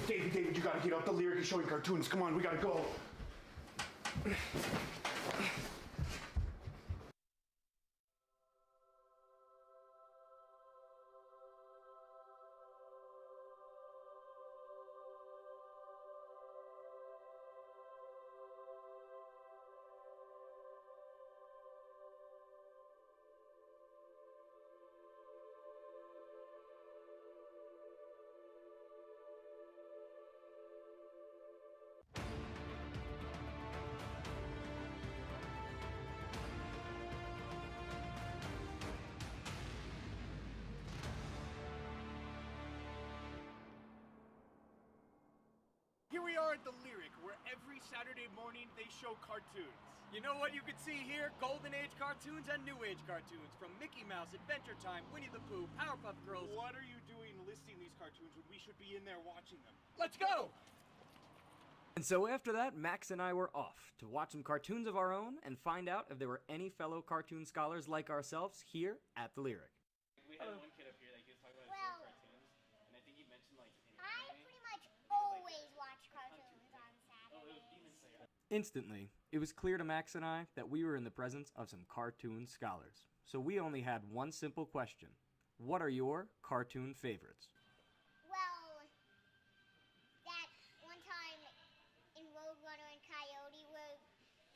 David, you gotta get up. The lyric is showing cartoons. Come on, we gotta go. Here we are at the Lyric, where every Saturday morning they show cartoons. You know what you can see here? Golden Age cartoons and New Age cartoons. From Mickey Mouse, Adventure Time, Winnie the Pooh, Powerpuff Girls. What are you doing listing these cartoons when we should be in there watching them? Let's go! And so after that, Max and I were off to watch some cartoons of our own and find out if there were any fellow cartoon scholars like ourselves here at the Lyric. We had one kid up here that he was talking about his favorite cartoons, and I think he mentioned like I pretty much always watch cartoons on Saturdays. Instantly, it was clear to Max and I that we were in the presence of some cartoon scholars. So we only had one simple question. What are your cartoon favorites? Well, that one time in Roadrunner and Coyote where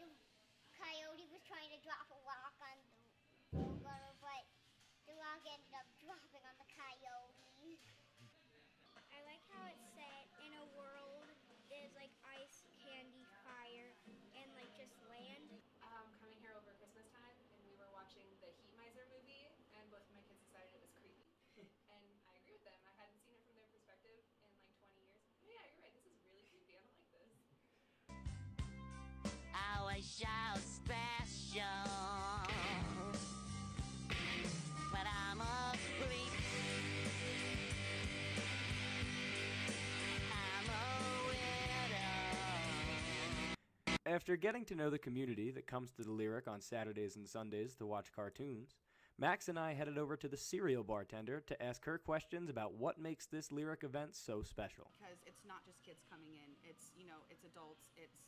the coyote was trying to drop a rock on the Roadrunner, but the rock ended up dropping on the coyote. I like how it's set in a world there's like ice, candy, fire, and like just land. Coming here over Christmas time, and we were watching the Heat Miser movie, and both of my kids decided it was creepy. And I agree with them. I hadn't seen it from their perspective in like 20 years. Oh, yeah, you're right. This is really creepy. I don't like this. I was so special, but I'm a creep. After getting to know the community that comes to the Lyric on Saturdays and Sundays to watch cartoons, Max and I headed over to the cereal bartender to ask her questions about what makes this Lyric event so special. Because it's not just kids coming in, it's, it's adults, it's,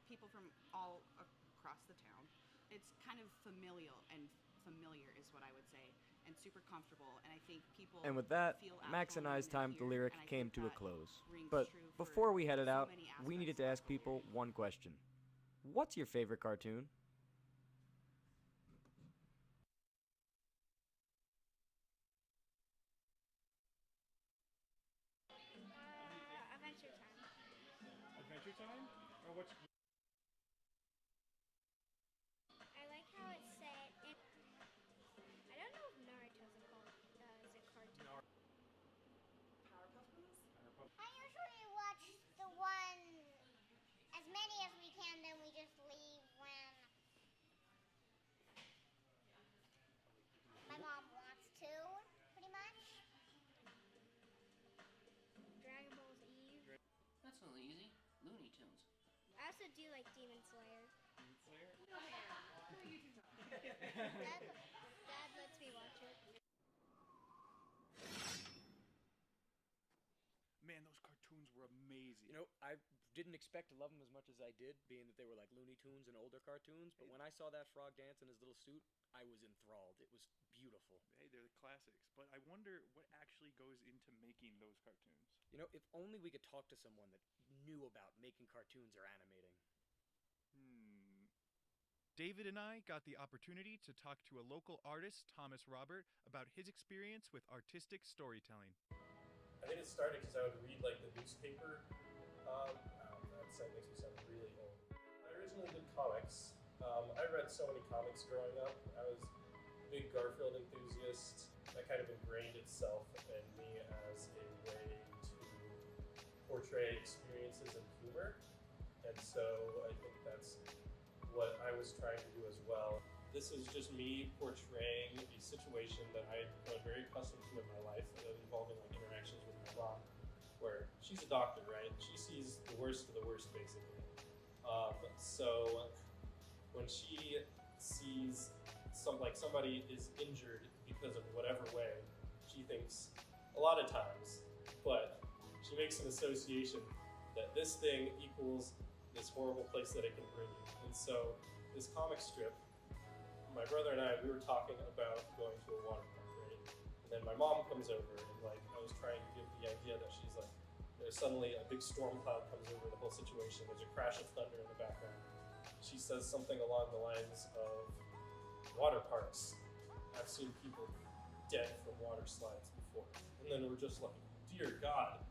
people from all across the town. It's kind of familial, and familiar is what I would say, and super comfortable, and I think people And with that, feel Max and I's time at the Lyric came to a close. But true before for we headed so out, many we needed to ask aspects of people one question. What's your favorite cartoon? Adventure Time. Adventure Time? Or what's... I like how it's set in. I don't know if Naruto's a cartoon. Powerpuff Girls? I usually watch the one, as many as we can, then we just leave when my mom wants to, pretty much. Dragon Ball Z. That's a little easy. Looney Tunes. I also do like Demon Slayer. Demon Slayer? Dad lets me watch it. Man, those cartoons were amazing. You know, I didn't expect to love them as much as I did, being that they were like Looney Tunes and older cartoons, but when I saw that frog dance in his little suit, I was enthralled. It was beautiful. Hey, they're the classics, but I wonder what actually goes into making those cartoons. You know, if only we could talk to someone that knew about making cartoons or animating. David and I got the opportunity to talk to a local artist, Thomas Robert, about his experience with artistic storytelling. I think it started because I would read like the newspaper. That makes me sound really old. I originally did comics. I read so many comics growing up. I was a big Garfield enthusiast. That kind of ingrained itself in me as a way to portray experiences and humor. And so I think that's what I was trying to do as well. This is just me portraying a situation that I had grown very accustomed to in my life, involving like interactions with my mom, where she's a doctor, right? She sees the worst of the worst, basically. So when she sees somebody is injured because of whatever way, she thinks a lot of times, but she makes an association that this thing equals this horrible place that it can bring you. And so this comic strip, my brother and I, we were talking about going to a water park, right? And then my mom comes over and like I was trying to give the idea that she's like, there's suddenly a big storm cloud comes over the whole situation. There's a crash of thunder in the background. She says something along the lines of water parks. I've seen people dead from water slides before. And then we're just like, dear God.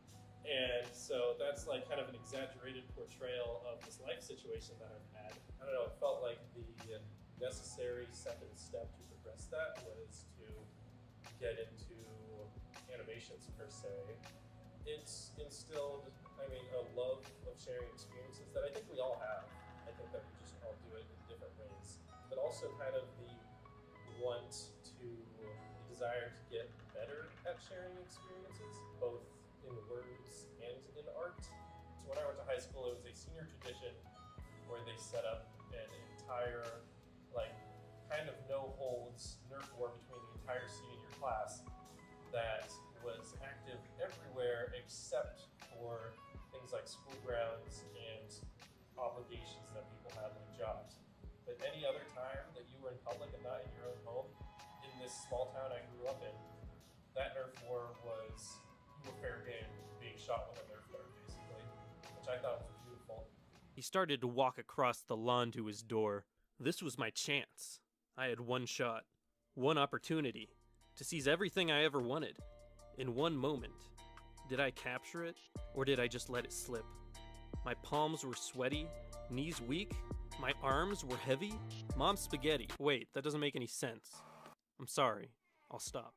And so that's like kind of an exaggerated portrayal of this life situation that I've had. I don't know, it felt like the necessary second step to progress that was to get into animations per se. It's instilled, I mean, a love of sharing experiences that I think we all have. I think that we just all do it in different ways. But also kind of the desire to get better at sharing experiences, both in words and in art. So when I went to high school, it was a senior tradition where they set up an entire, like, kind of no-holds Nerf war between the entire senior class that was active everywhere except for things like school grounds and obligations that people have like jobs. But any other time that you were in public and not in your own home, in this small town I grew up in, that Nerf war was you were fair game being shot with a Nerf dart, basically, which I thought was beautiful. He started to walk across the lawn to his door. This was my chance. I had one shot, one opportunity, to seize everything I ever wanted, in one moment. Did I capture it, or did I just let it slip? My palms were sweaty, knees weak, my arms were heavy. Mom's spaghetti. Wait, that doesn't make any sense. I'm sorry. I'll stop.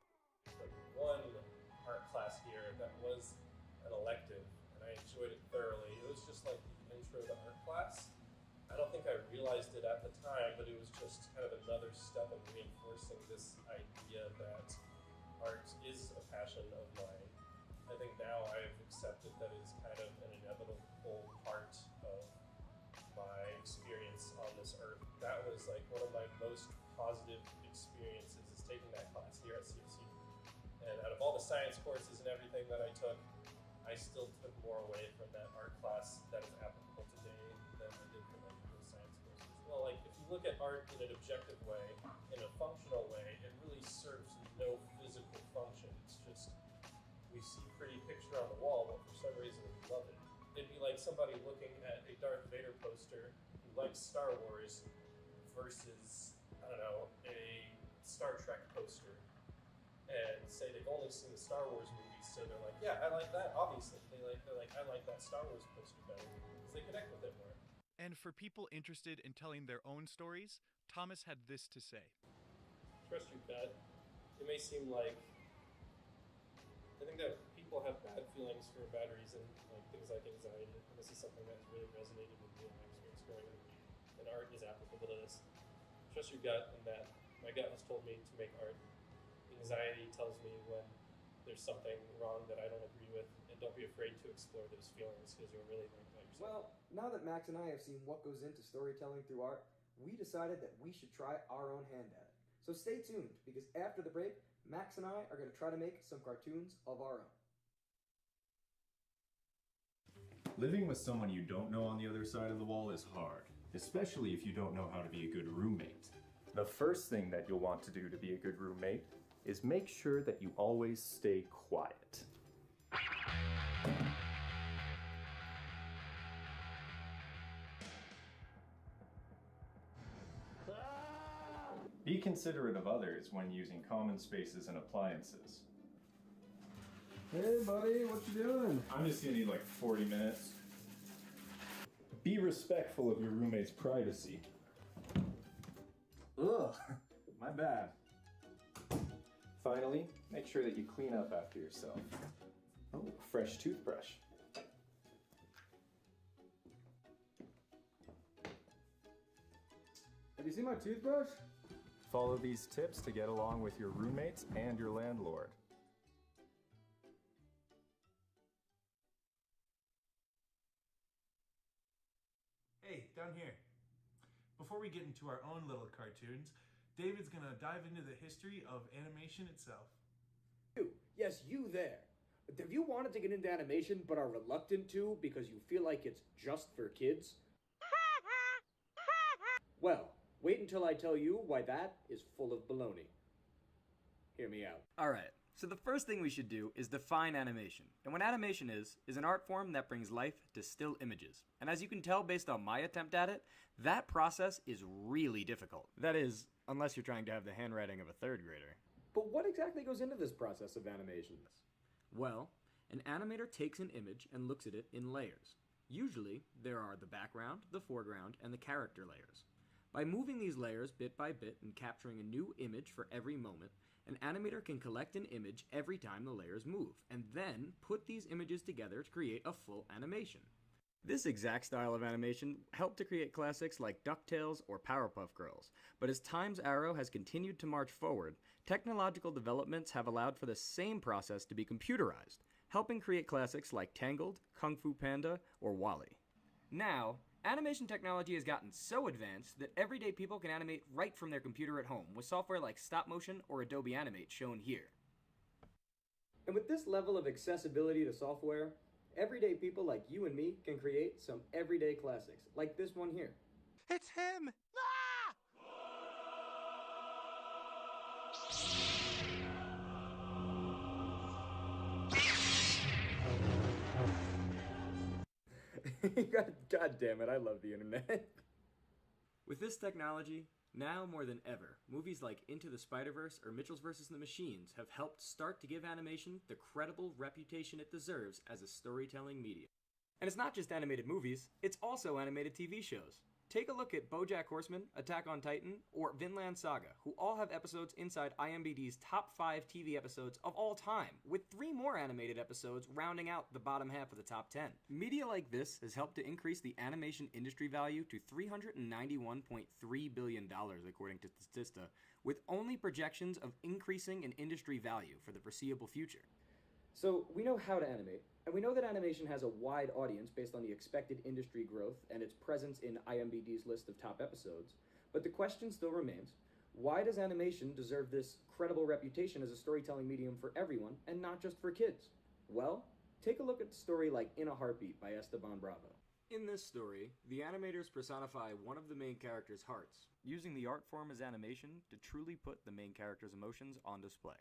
One art class here that was an elective, and I enjoyed it thoroughly. It was just like the intro to art class. I don't think I realized it at the time, but it was just kind of another step of reinforcing this idea that art is a passion of mine. I think now I've accepted that it's kind of an inevitable part of my experience on this earth. That was like one of my most positive experiences, is taking that class here at CFC. And out of all the science courses and everything that I took, I still took more away from that art class that is applicable today than I did from like those science courses. Well, like if you look at art in an objective way, in a functional way, it really serves no physical function. It's just, we see a pretty picture on the wall, but for some reason we love it. It'd be like somebody looking at a Darth Vader poster who likes Star Wars versus, I don't know, a Star Trek poster, and say they've only seen the Star Wars movies, so they're like, yeah, I like that, obviously. They're like, I like that Star Wars poster better, because they connect with it more. And for people interested in telling their own stories, Thomas had this to say. Trust your gut. It may seem like, I think that people have bad feelings for bad reason, like things like anxiety, and this is something that's really resonated with me in my experience growing up, and art is applicable to this. Trust your gut in that my gut has told me to make art. Anxiety tells me when there's something wrong that I don't agree with, and don't be afraid to explore those feelings because you'll really learn about yourself. Well, now that Max and I have seen what goes into storytelling through art, we decided that we should try our own hand at it. So stay tuned, because after the break, Max and I are going to try to make some cartoons of our own. Living with someone you don't know on the other side of the wall is hard, especially if you don't know how to be a good roommate. The first thing that you'll want to do to be a good roommate is make sure that you always stay quiet. Be considerate of others when using common spaces and appliances. Hey buddy, what you doing? I'm just gonna need like 40 minutes. Be respectful of your roommate's privacy. Ugh, my bad. Finally, make sure that you clean up after yourself. Oh, fresh toothbrush. Have you seen my toothbrush? Follow these tips to get along with your roommates and your landlord. Hey, down here. Before we get into our own little cartoons, David's gonna dive into the history of animation itself. You, yes, you there. Have you wanted to get into animation but are reluctant to because you feel like it's just for kids? Well, wait until I tell you why that is full of baloney. Hear me out. Alright, so the first thing we should do is define animation. And what animation is an art form that brings life to still images. And as you can tell based on my attempt at it, that process is really difficult. That is, unless you're trying to have the handwriting of a 3rd grader. But what exactly goes into this process of animation? Well, an animator takes an image and looks at it in layers. Usually, there are the background, the foreground, and the character layers. By moving these layers bit by bit and capturing a new image for every moment, an animator can collect an image every time the layers move, and then put these images together to create a full animation. This exact style of animation helped to create classics like DuckTales or Powerpuff Girls, but as time's arrow has continued to march forward, technological developments have allowed for the same process to be computerized, helping create classics like Tangled, Kung Fu Panda, or WALL-E. Now, animation technology has gotten so advanced that everyday people can animate right from their computer at home with software like Stop Motion or Adobe Animate shown here. And with this level of accessibility to software, everyday people like you and me can create some everyday classics, like this one here. It's him! God damn it, I love the internet. With this technology, now more than ever, movies like Into the Spider-Verse or Mitchell's vs. the Machines have helped start to give animation the credible reputation it deserves as a storytelling medium. And it's not just animated movies, it's also animated TV shows. Take a look at BoJack Horseman, Attack on Titan, or Vinland Saga, who all have episodes inside IMDb's top 5 TV episodes of all time, with 3 more animated episodes rounding out the bottom half of the top 10. Media like this has helped to increase the animation industry value to $391.3 billion, according to Statista, with only projections of increasing in industry value for the foreseeable future. So, we know how to animate, and we know that animation has a wide audience based on the expected industry growth and its presence in IMDb's list of top episodes, but the question still remains, why does animation deserve this credible reputation as a storytelling medium for everyone and not just for kids? Well, take a look at the story like In a Heartbeat by Esteban Bravo. In this story, the animators personify one of the main character's hearts, using the art form as animation to truly put the main character's emotions on display.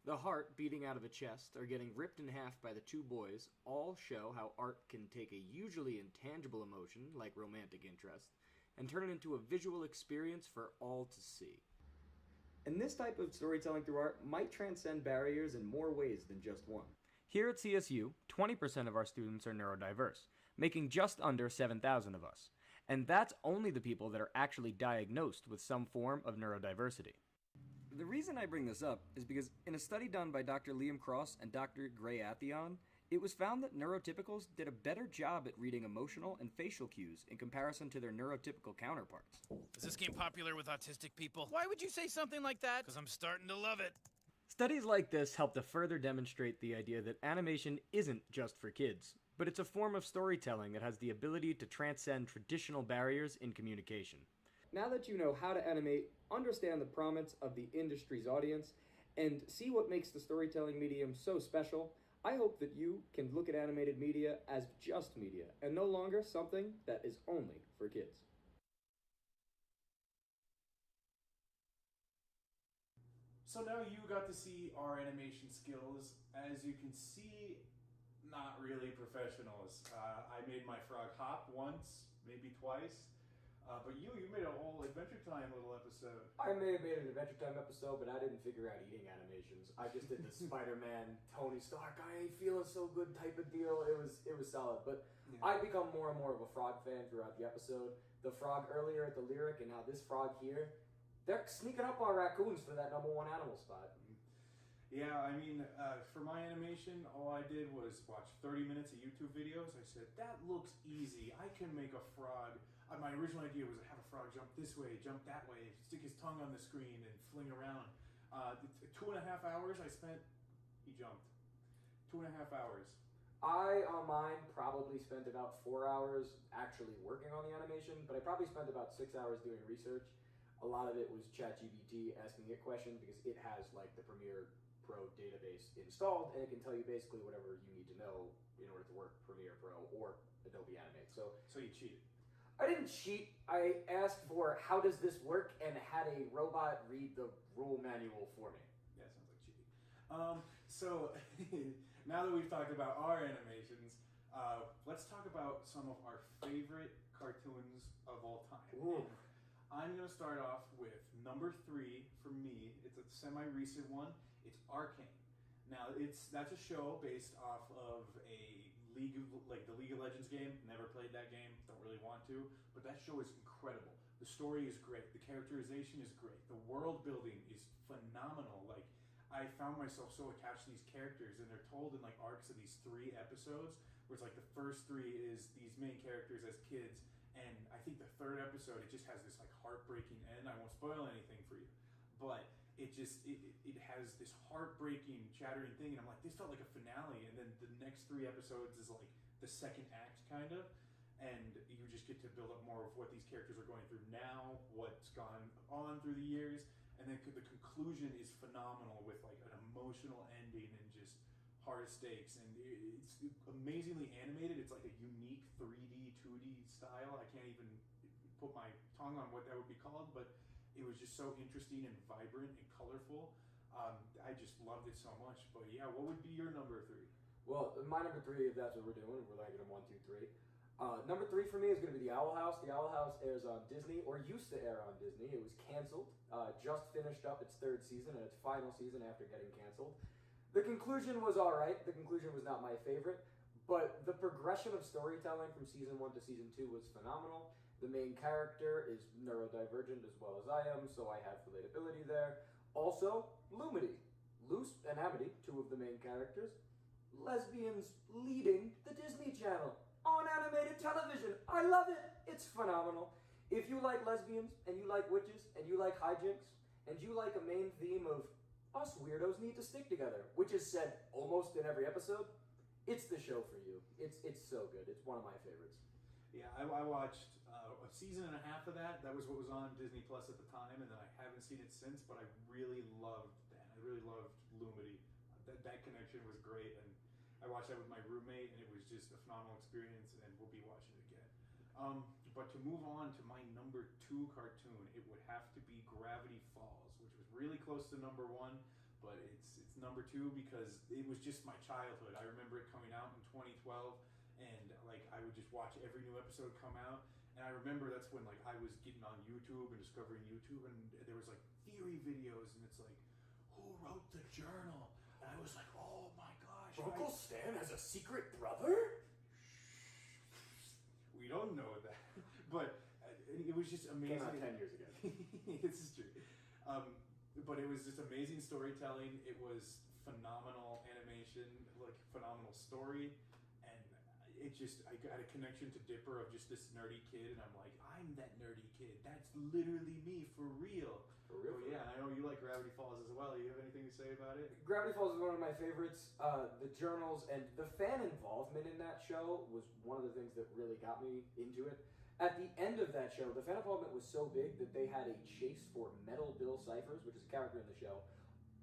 The heart beating out of a chest or getting ripped in half by the 2 boys all show how art can take a usually intangible emotion, like romantic interest, and turn it into a visual experience for all to see. And this type of storytelling through art might transcend barriers in more ways than just one. Here at CSU, 20% of our students are neurodiverse, making just under 7,000 of us. And that's only the people that are actually diagnosed with some form of neurodiversity. The reason I bring this up is because in a study done by Dr. Liam Cross and Dr. Gray Athion, it was found that neurotypicals did a better job at reading emotional and facial cues in comparison to their neurotypical counterparts. Is this game popular with autistic people? Why would you say something like that? Because I'm starting to love it. Studies like this help to further demonstrate the idea that animation isn't just for kids, but it's a form of storytelling that has the ability to transcend traditional barriers in communication. Now that you know how to animate, understand the promise of the industry's audience, and see what makes the storytelling medium so special, I hope that you can look at animated media as just media, and no longer something that is only for kids. So now you got to see our animation skills. As you can see, not really professionals. I made my frog hop once, maybe twice. But you made a whole Adventure Time little episode. I may have made an Adventure Time episode, but I didn't figure out eating animations. I just did the Spider-Man, Tony Stark, I ain't feeling so good type of deal. It was solid, but yeah. I become more and more of a frog fan throughout the episode. The frog earlier at the Lyric, and now this frog here, they're sneaking up on raccoons for that #1 animal spot. Yeah, I mean, for my animation, all I did was watch 30 minutes of YouTube videos. I said, that looks easy. I can make a frog. My original idea was to have a frog jump this way, jump that way, stick his tongue on the screen and fling around. 2.5 hours I spent, he jumped. 2.5 hours. I, on mine, probably spent about 4 hours actually working on the animation, but I probably spent about 6 hours doing research. A lot of it was ChatGPT asking it questions because it has like the premier Pro database installed, and it can tell you basically whatever you need to know in order to work Premiere Pro or Adobe Animate. So you cheated. I didn't cheat. I asked for how does this work and had a robot read the rule manual for me. Yeah, sounds like cheating. So now that we've talked about our animations, let's talk about some of our favorite cartoons of all time. Ooh. I'm going to start off with number 3 for me. It's a semi-recent one. It's Arcane. Now, that's a show based off of a the League of Legends game. Never played that game. Don't really want to. But that show is incredible. The story is great. The characterization is great. The world building is phenomenal. Like, I found myself so attached to these characters, and they're told in like arcs of these 3 episodes, where it's like the first 3 is these main characters as kids, and I think the 3rd episode, it just has this like heartbreaking end. I won't spoil anything for you, but it has this heartbreaking, chattering thing, and I'm like, this felt like a finale, and then the next 3 episodes is like the second act, kind of, and you just get to build up more of what these characters are going through now, what's gone on through the years, and then the conclusion is phenomenal with like an emotional ending and just hard stakes, and it's amazingly animated. It's like a unique 3D, 2D style. I can't even put my tongue on what that would be called, but it was just so interesting and vibrant and colorful. I just loved it so much. But yeah, what would be your number 3? Well, my number 3, if that's what we're doing, we're ranking them 1, 2, 3. Number 3 for me is going to be The Owl House. The Owl House airs on Disney, or used to air on Disney. It was canceled. Just finished up its 3rd season and its final season after getting canceled. The conclusion was alright. The conclusion was not my favorite, but the progression of storytelling from season 1 to season 2 was phenomenal. The main character is neurodivergent as well as I am, so I have relatability there. Also, Lumity. Luce and Amity, 2 of the main characters, lesbians leading the Disney Channel on animated television. I love it. It's phenomenal. If you like lesbians, and you like witches, and you like hijinks, and you like a main theme of us weirdos need to stick together, which is said almost in every episode, it's the show for you. It's so good. It's one of my favorites. Yeah, I watched a season and a half of that. That was what was on Disney Plus at the time, and then I haven't seen it since, but I really loved that. I really loved Lumity. That connection was great, and I watched that with my roommate, and it was just a phenomenal experience, and we'll be watching it again. But to move on to my number 2 cartoon, it would have to be Gravity Falls, which was really close to number 1, but it's number 2 because it was just my childhood. I remember it coming out in 2012, and like I would just watch every new episode come out, and I remember that's when like I was getting on YouTube and discovering YouTube, and there was like theory videos, and it's like, who wrote the journal? And I was like, oh my gosh. Uncle Stan has a secret brother? We don't know that, but it was just amazing. Came out 10 years ago. This is true. But it was just amazing storytelling. It was phenomenal animation, like phenomenal story, and I got a connection to Dipper of just this nerdy kid, and I'm like, I'm that nerdy kid. That's literally me for real. For real? Oh, yeah, I know you like Gravity Falls as well. Do you have anything to say about it? Gravity Falls is one of my favorites. The journals and the fan involvement in that show was one of the things that really got me into it. At the end of that show, the fan involvement was so big that they had a chase for Metal Bill Cipher, which is a character in the show,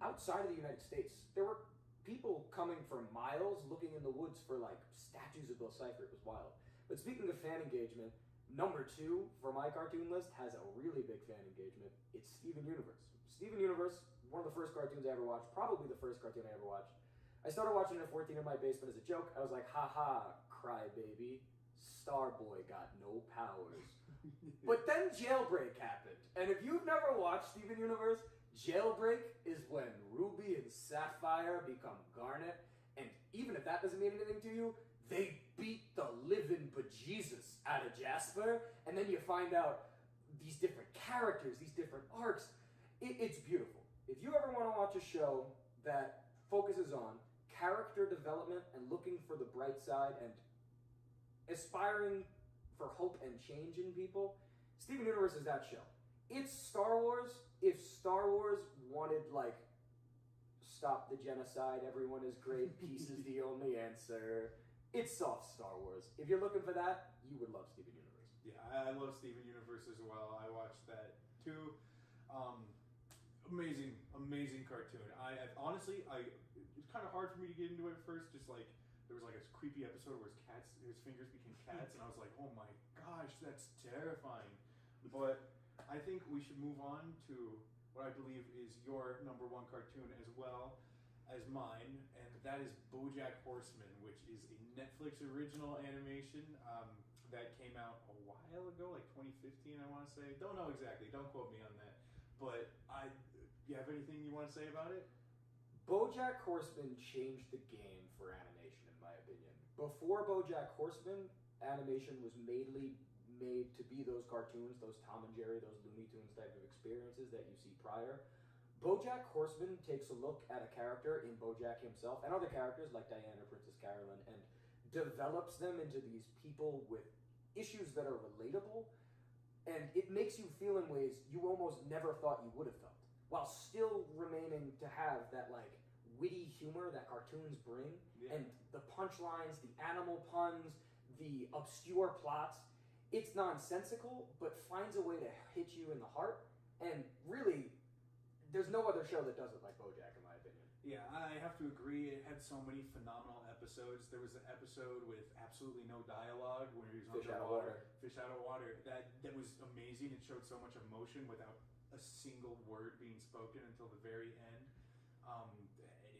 outside of the United States. There were people coming for miles looking in the woods for like statues of Bill Cipher. It was wild. But speaking of fan engagement, number 2 for my cartoon list has a really big fan engagement. It's Steven Universe. Steven Universe, one of the first cartoons I ever watched, probably the first cartoon I ever watched. I started watching it at 14 in my basement as a joke. I was like, haha, crybaby. Starboy got no powers. But then Jailbreak happened. And if you've never watched Steven Universe, Jailbreak is when Ruby and Sapphire become Garnet. And even if that doesn't mean anything to you, they beat the living bejesus out of Jasper. And then you find out these different characters, these different arcs. It's beautiful. If you ever want to watch a show that focuses on character development and looking for the bright side and aspiring for hope and change in people, Steven Universe is that show. It's Star Wars if Star Wars wanted, like, stop the genocide, everyone is great, peace is the only answer. It's soft Star Wars. If you're looking for that, you would love Steven Universe. Yeah, I love Steven Universe as well. I watched that too. amazing cartoon. Honestly, it's kind of hard for me to get into it at first. Just like there was like a creepy episode where his fingers became cats, and I was like, oh my gosh, that's terrifying. But I think we should move on to what I believe is your number one cartoon as well as mine, and that is BoJack Horseman, which is a Netflix original animation that came out a while ago, like 2015, I want to say. Don't know exactly. Don't quote me on that. But you have anything you want to say about it? BoJack Horseman changed the game for animation, in my opinion. Before BoJack Horseman, animation was made to be those cartoons, those Tom and Jerry, those Looney Tunes type of experiences that you see prior. BoJack Horseman takes a look at a character in BoJack himself and other characters like Diana, Princess Carolyn, and develops them into these people with issues that are relatable, and it makes you feel in ways you almost never thought you would have felt, while still remaining to have that like witty humor that cartoons bring, and the punchlines, the animal puns, the obscure plots. It's nonsensical, but finds a way to hit you in the heart, and really, there's no other show that does it like BoJack, in my opinion. Yeah, I have to agree. It had so many phenomenal episodes. There was an episode with absolutely no dialogue where he was Fish out of underwater. water. Fish out of water. That was amazing. It showed so much emotion without a single word being spoken until the very end. It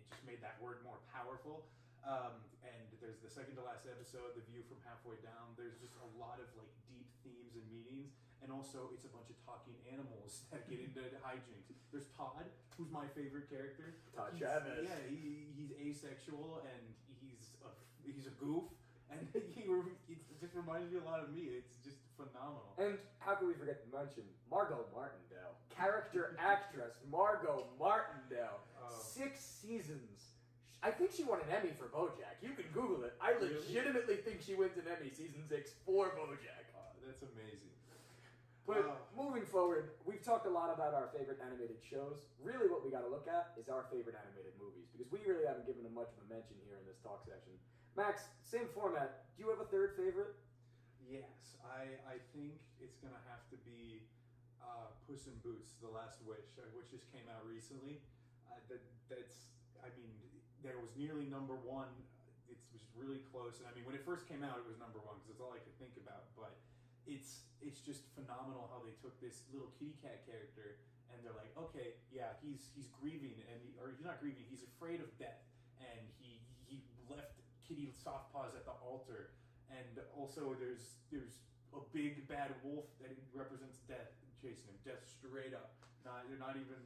just made that word more powerful. And there's the second to last episode, The View from Halfway Down. There's just a lot of like deep themes and meanings. And also, it's a bunch of talking animals that get into hijinks. There's Todd, who's my favorite character. Todd Chavez. Yeah, he's asexual and he's a goof, and it just reminds me a lot of me. It's just phenomenal. And how can we forget to mention Margot Martindale, character actress Margot Martindale, 6 seasons. I think she won an Emmy for BoJack. You can Google it. I legitimately think she wins an Emmy season 6 for BoJack. That's amazing. But moving forward, we've talked a lot about our favorite animated shows. Really what we got to look at is our favorite animated movies, because we really haven't given them much of a mention here in this talk section. Max, same format. Do you have a third favorite? Yes, I think it's going to have to be Puss in Boots, The Last Wish, which just came out recently. That was nearly number one. It was really close. And I mean, when it first came out, it was number one because it's all I could think about. But it's just phenomenal how they took this little kitty cat character and they're like, okay, yeah, he's grieving, or he's not grieving, he's afraid of death, and he left Kitty Softpaws at the altar, and also there's a big bad wolf that represents death chasing him, death straight up. They're not even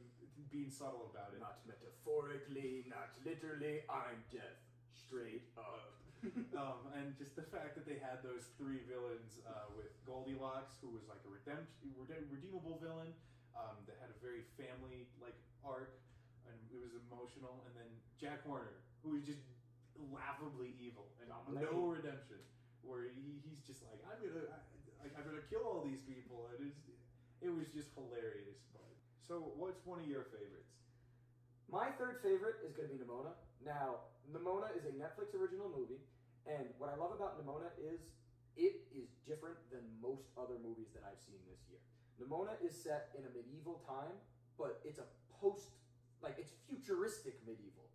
being subtle about it. Not metaphorically, not literally, I'm death straight up. And just the fact that they had those 3 villains with Goldilocks, who was like a redeemable villain, that had a very family-like arc, and it was emotional. And then Jack Horner, who was just laughably evil and no redemption, where he's just like, I'm gonna kill all these people, and it was just hilarious. So, what's one of your favorites? My third favorite is going to be Nimona. Now, Nimona is a Netflix original movie, and what I love about Nimona is it is different than most other movies that I've seen this year. Nimona is set in a medieval time, but it's it's futuristic medieval.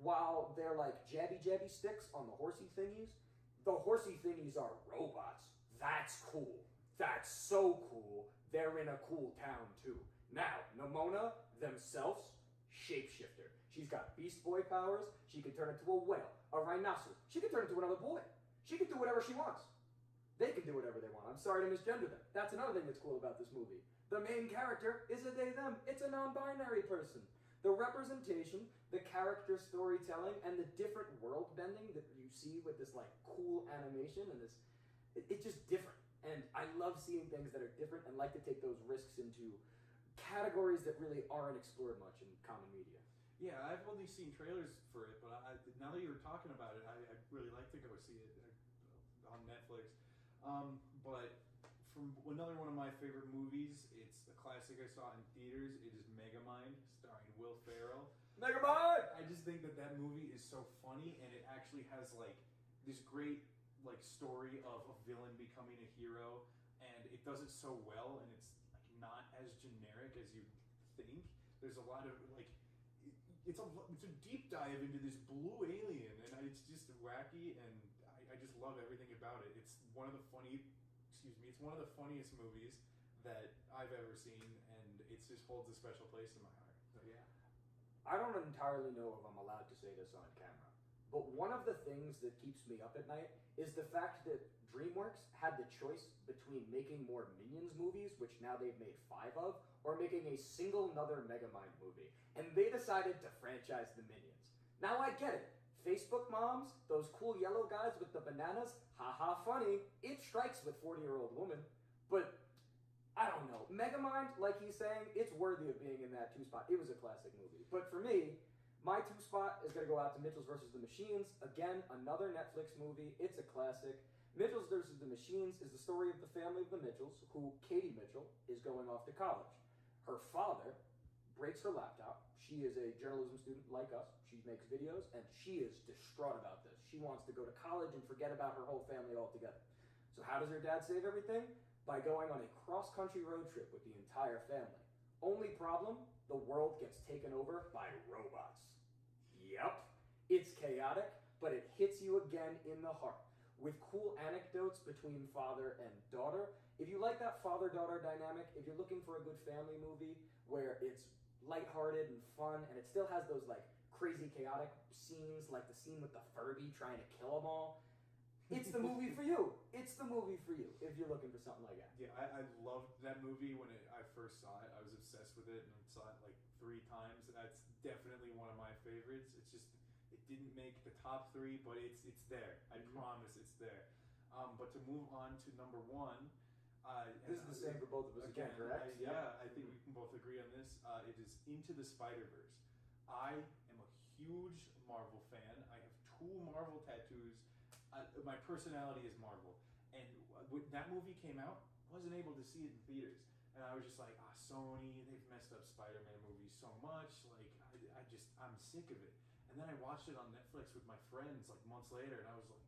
While they're like jabby sticks on the horsey thingies are robots. That's cool. That's so cool. They're in a cool town too. Now, Nimona themselves, shapeshifter. She's got Beast Boy powers. She can turn into a whale, a rhinoceros. She can turn into another boy. She can do whatever she wants. They can do whatever they want. I'm sorry to misgender them. That's another thing that's cool about this movie. The main character is a they-them. It's a non-binary person. The representation, the character storytelling, and the different world bending that you see with this like cool animation and this, it's just different. And I love seeing things that are different and like to take those risks into categories that really aren't explored much in common media. Yeah, I've only seen trailers for it, but now that you're talking about it, I'd really like to go see it on Netflix. But from another one of my favorite movies, it's a classic I saw in theaters. It is Megamind, starring Will Ferrell. Megamind! I just think that movie is so funny, and it actually has like this great like story of a villain becoming a hero, and it does it so well, and it's like not as generic as you think. There's a lot of like, it's a deep dive into this blue alien, and it's just wacky, and I just love everything about it. It's one of the funniest movies that I've ever seen, and it just holds a special place in my heart. So yeah. I don't entirely know if I'm allowed to say this on camera, but one of the things that keeps me up at night is the fact that DreamWorks had the choice between making more Minions movies, which now they've made 5 of, or making a single another Megamind movie. And they decided to franchise the Minions. Now I get it. Facebook moms, those cool yellow guys with the bananas, haha funny, it strikes with 40-year-old woman. But I don't know. Megamind, like he's saying, it's worthy of being in that 2 spot. It was a classic movie. But for me, my 2 spot is going to go out to Mitchells vs. the Machines. Again, another Netflix movie. It's a classic. Mitchells vs. the Machines is the story of the family of the Mitchells, who Katie Mitchell is going off to college. Her father breaks her laptop. She is a journalism student like us. She makes videos, and she is distraught about this. She wants to go to college and forget about her whole family altogether. So how does her dad save everything? By going on a cross-country road trip with the entire family. Only problem, the world gets taken over by robots. Yep, it's chaotic, but it hits you again in the heart. With cool anecdotes between father and daughter. If you like that father-daughter dynamic, if you're looking for a good family movie where it's lighthearted and fun, and it still has those like crazy chaotic scenes, like the scene with the Furby trying to kill them all, it's the movie for you. It's the movie for you if you're looking for something like that. Yeah, I loved that movie when I first saw it. I was obsessed with it and saw it like 3 times. That's definitely one of my favorites. It's just, it didn't make the top 3, but it's there. I promise it's there. But to move on to number 1. This is the same for both of us again, correct? I think we can both agree on this. It is Into the Spider-Verse. I am a huge Marvel fan. I have 2 Marvel tattoos. My personality is Marvel. And when that movie came out, wasn't able to see it in theaters. And I was just like, Sony, they've messed up Spider-Man movies so much. Like, I'm sick of it. And then I watched it on Netflix with my friends like months later, and I was like,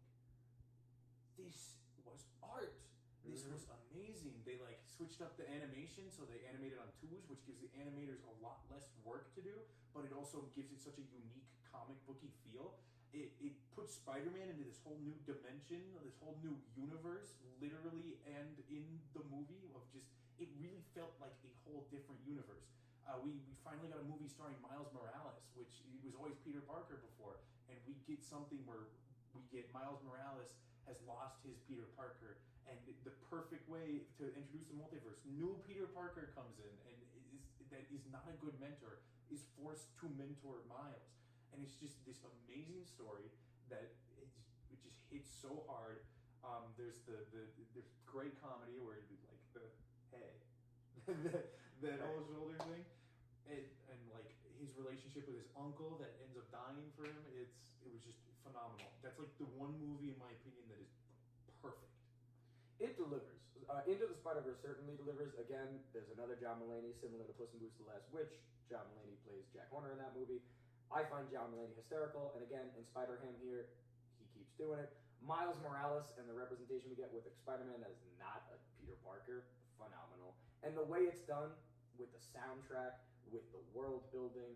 this was art. This was amazing. They like switched up the animation, so they animated on 2s, which gives the animators a lot less work to do, but it also gives it such a unique comic booky feel. It puts Spider-Man into this whole new dimension, this whole new universe, literally and in the movie of just, it really felt like a whole different universe. We finally got a movie starring Miles Morales, which it was always Peter Parker before, and we get something where we get Miles Morales has lost his Peter Parker, and the perfect way to introduce the multiverse, new Peter Parker comes in, and that is not a good mentor, is forced to mentor Miles. And it's just this amazing story that it just hits so hard. There's there's great comedy where it'd be like the hey, that whole shoulder thing, and like his relationship with his uncle that ends up dying for him. It was just phenomenal. That's like the one movie in my opinion that is perfect. It delivers. Into the Spider-Verse certainly delivers. Again, there's another John Mulaney similar to Puss in Boots: The Last Witch. John Mulaney plays Jack Horner in that movie. I find John Mulaney hysterical, and again, in Spider-Ham here, he keeps doing it. Miles Morales and the representation we get with Spider-Man that is not a Peter Parker, phenomenal. And the way it's done, with the soundtrack, with the world building,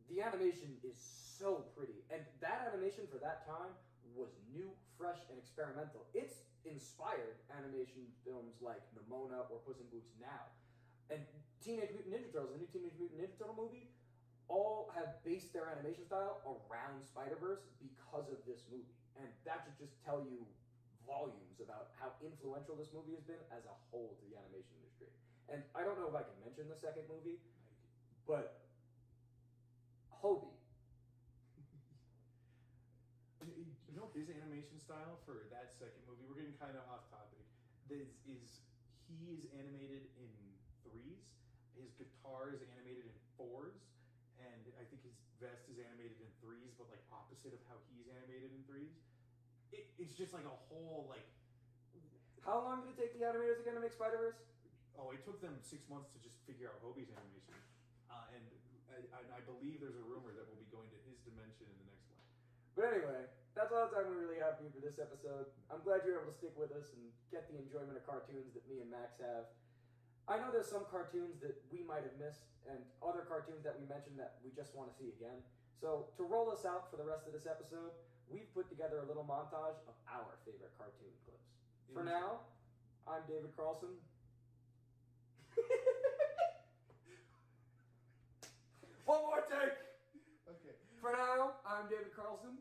the animation is so pretty. And that animation for that time was new, fresh, and experimental. It's inspired animation films like Nimona or Puss in Boots now. And Teenage Mutant Ninja Turtles, the new Teenage Mutant Ninja Turtle movie, all have based their animation style around Spider-Verse because of this movie. And that should just tell you volumes about how influential this movie has been as a whole to the animation industry. And I don't know if I can mention the second movie, but Hobie. You know his animation style for that second movie, we're getting kind of off topic, he is animated in 3s, his guitar is animated in 4s, and I think his vest is animated in 3s, but like opposite of how he's animated in 3s. It's just like a whole like. How long did it take the animators again to make Spider-Verse? Oh, it took them 6 months to just figure out Hobie's animation, and I believe there's a rumor that we'll be going to his dimension in the next one. But anyway, that's all the time we really have for you for this episode. I'm glad you were able to stick with us and get the enjoyment of cartoons that me and Max have. I know there's some cartoons that we might have missed, and other cartoons that we mentioned that we just want to see again. So, to roll us out for the rest of this episode, we've put together a little montage of our favorite cartoon clips. For now, I'm David Carlson. One more take! Okay. For now, I'm David Carlson.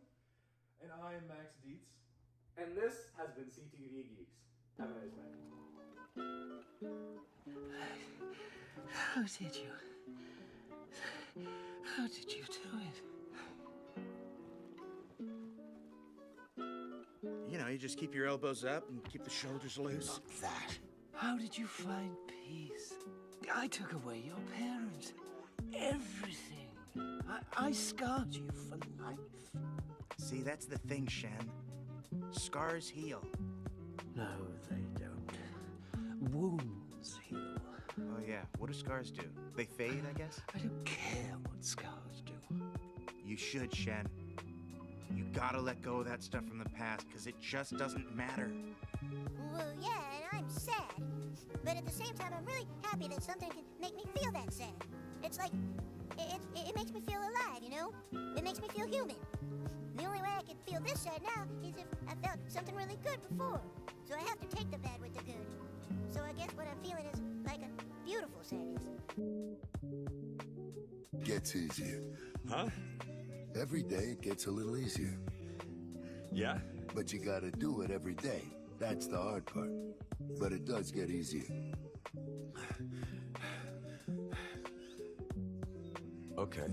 And I am Max Dietz. And this has been CTV Geeks. Have a nice night. How did you? How did you do it? You know, you just keep your elbows up and keep the shoulders loose. Not that. How did you find peace? I took away your parents. Everything. I scarred you for life. See, that's the thing, Shen. Scars heal. No, they don't. Wounds heal. Oh yeah, what do scars do? They fade, I guess? I don't care what scars do. You should, Shen. You gotta let go of that stuff from the past, because it just doesn't matter. Well, yeah, and I'm sad. But at the same time, I'm really happy that something can make me feel that sad. It's like, it makes me feel alive, you know? It makes me feel human. The only way I can feel this sad now is if I felt something really good before. So I have to take the bad with the good. So I guess what I'm feeling is like a beautiful sadness. Gets easier. Huh? Every day it gets a little easier. Yeah? But you gotta do it every day. That's the hard part. But it does get easier. Okay.